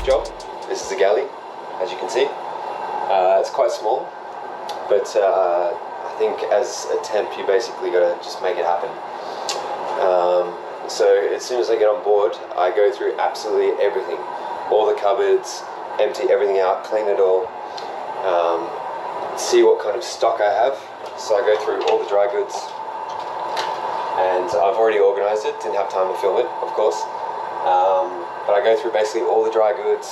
job. This is a galley, as you can see. It's quite small, but I think as a temp you basically got to just make it happen. So as soon as I get on board, I go through absolutely everything, all the cupboards, empty everything out, clean it all, see what kind of stock I have. So I go through all the dry goods, and I've already organised it, didn't have time to film it, of course, but I go through basically all the dry goods,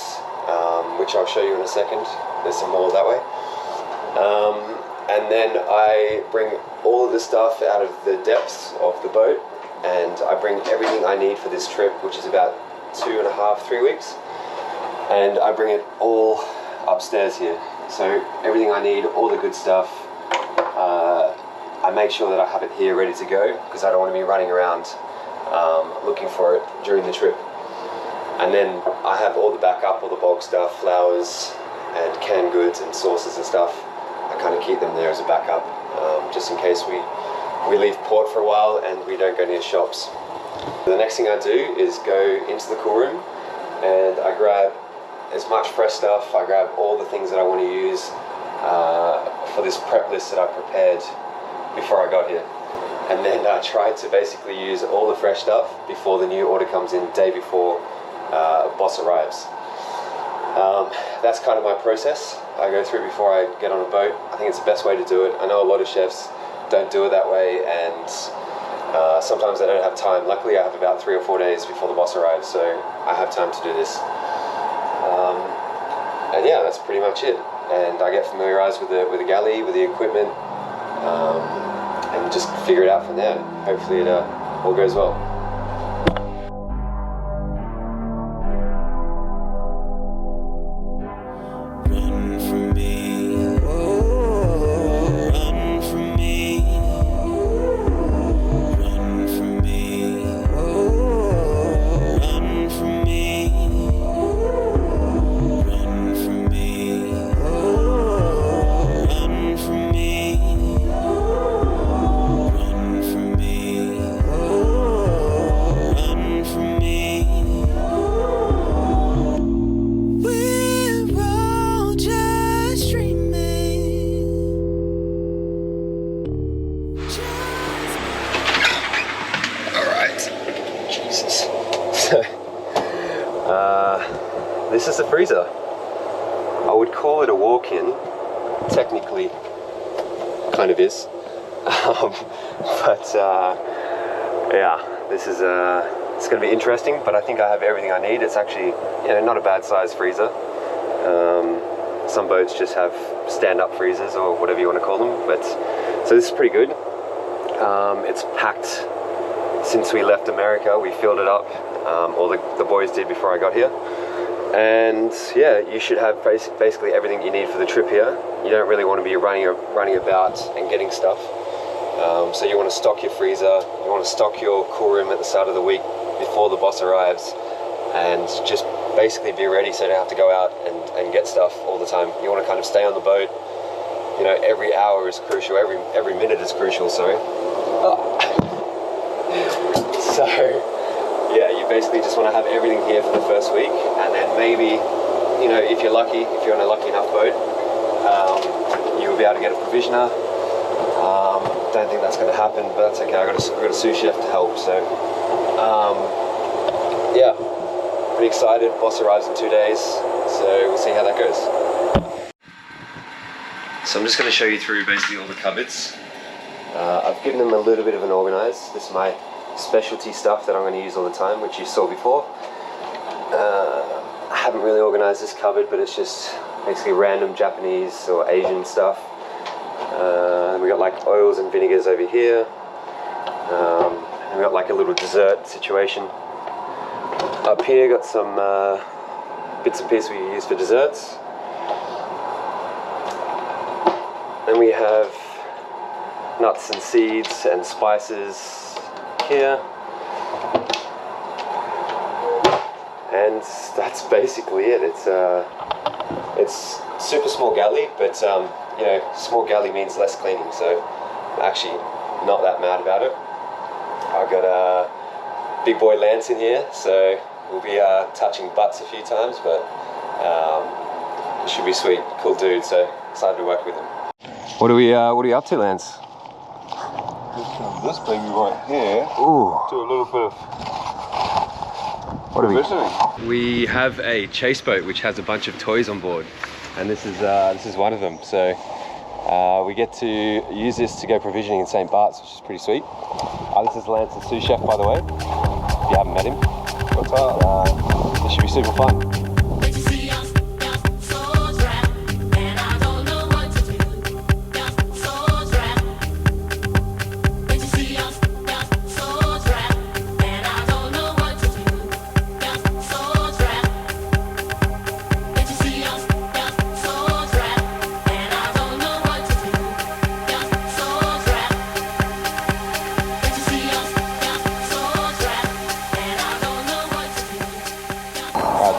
which I'll show you in a second. There's some more that way. And then I bring all of the stuff out of the depths of the boat, and I bring everything I need for this trip, which is about 2.5 to 3 weeks, and I bring it all upstairs here. So everything I need, all the good stuff, I make sure that I have it here ready to go, because I don't want to be running around looking for it during the trip. And then I have all the backup, all the bulk stuff, flowers and canned goods and sauces and stuff. I kind of keep them there as a backup, just in case we leave port for a while and we don't go near shops. The next thing I do is go into the cool room, and I grab as much fresh stuff. I grab all the things that I want to use for this prep list that I prepared before I got here. And then I try to basically use all the fresh stuff before the new order comes in, the day before boss arrives. That's kind of my process I go through before I get on a boat. I think it's the best way to do it. I know a lot of chefs don't do it that way, and sometimes they don't have time. Luckily I have about 3 or 4 days before the boss arrives, so I have time to do this. And yeah, that's pretty much it. And I get familiarized with the galley, with the equipment, and just figure it out from there. Hopefully it all goes well. This is the freezer. I would call it a walk-in. Technically, kind of is. Yeah, this is it's going to be interesting. But I think I have everything I need. It's actually, not a bad size freezer. Some boats just have stand-up freezers or whatever you want to call them. But so this is pretty good. It's packed. Since we left America, we filled it up. All the boys did before I got here. And yeah, you should have basically everything you need for the trip here. You don't really want to be running about and getting stuff. So you want to stock your freezer, you want to stock your cool room at the start of the week before the boss arrives, and just basically be ready so you don't have to go out and get stuff all the time. You want to kind of stay on the boat. Every hour is crucial, every minute is crucial, sorry. So yeah, you basically just want to have everything here for the first week, and then maybe, if you're lucky, if you're on a lucky enough boat, you will be able to get a provisioner. Don't think that's going to happen, but that's okay. I've got a sous chef to help, so yeah, pretty excited. Boss arrives in 2 days, so we'll see how that goes. So I'm just going to show you through basically all the cupboards. I've given them a little bit of an organize. This is my specialty stuff that I'm going to use all the time, which you saw before. I haven't really organized this cupboard, but it's just basically random Japanese or Asian stuff. We got like oils and vinegars over here. We got like a little dessert situation. Up here got some bits and pieces we use for desserts. Then we have nuts and seeds and spices here, and that's basically it. It's super small galley, but small galley means less cleaning, so I'm actually not that mad about it. I've got a big boy Lance in here, so We'll be touching butts a few times, but it should be sweet. Cool dude, so excited to work with him. What are we up to, Lance? This baby right here. Ooh. Do a little bit of provisioning. We have a chase boat which has a bunch of toys on board, and this is one of them. So we get to use this to go provisioning in St Barths, which is pretty sweet. This is Lance's sous chef, by the way. If you haven't met him, what's up? This should be super fun.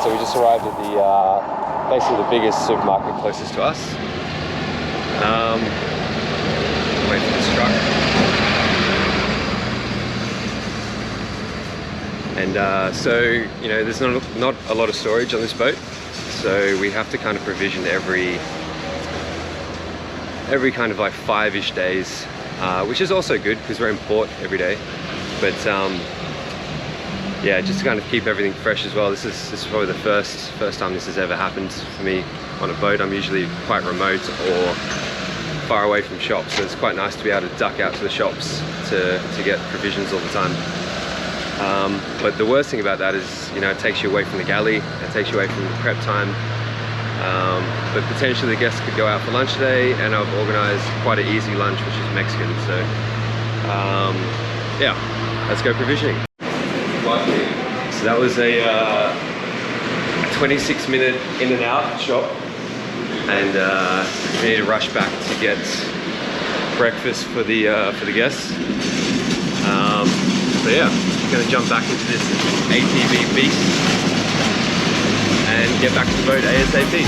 So we just arrived at the basically the biggest supermarket closest to us. Wait for this truck. And so you know, there's not a lot of storage on this boat, so we have to kind of provision every kind of like 5-ish days, which is also good because we're in port every day. But yeah, just to kind of keep everything fresh as well. This is probably the first time this has ever happened for me on a boat. I'm usually quite remote or far away from shops, so it's quite nice to be able to duck out to the shops to get provisions all the time. But the worst thing about that is, you know, it takes you away from the galley, it takes you away from the prep time. But potentially the guests could go out for lunch today, and I've organised quite an easy lunch, which is Mexican. So yeah, let's go provisioning. So that was a 26-minute in and out shop, and we need to rush back to get breakfast for the guests. So yeah, gonna jump back into this ATV beast and get back to the boat ASAP.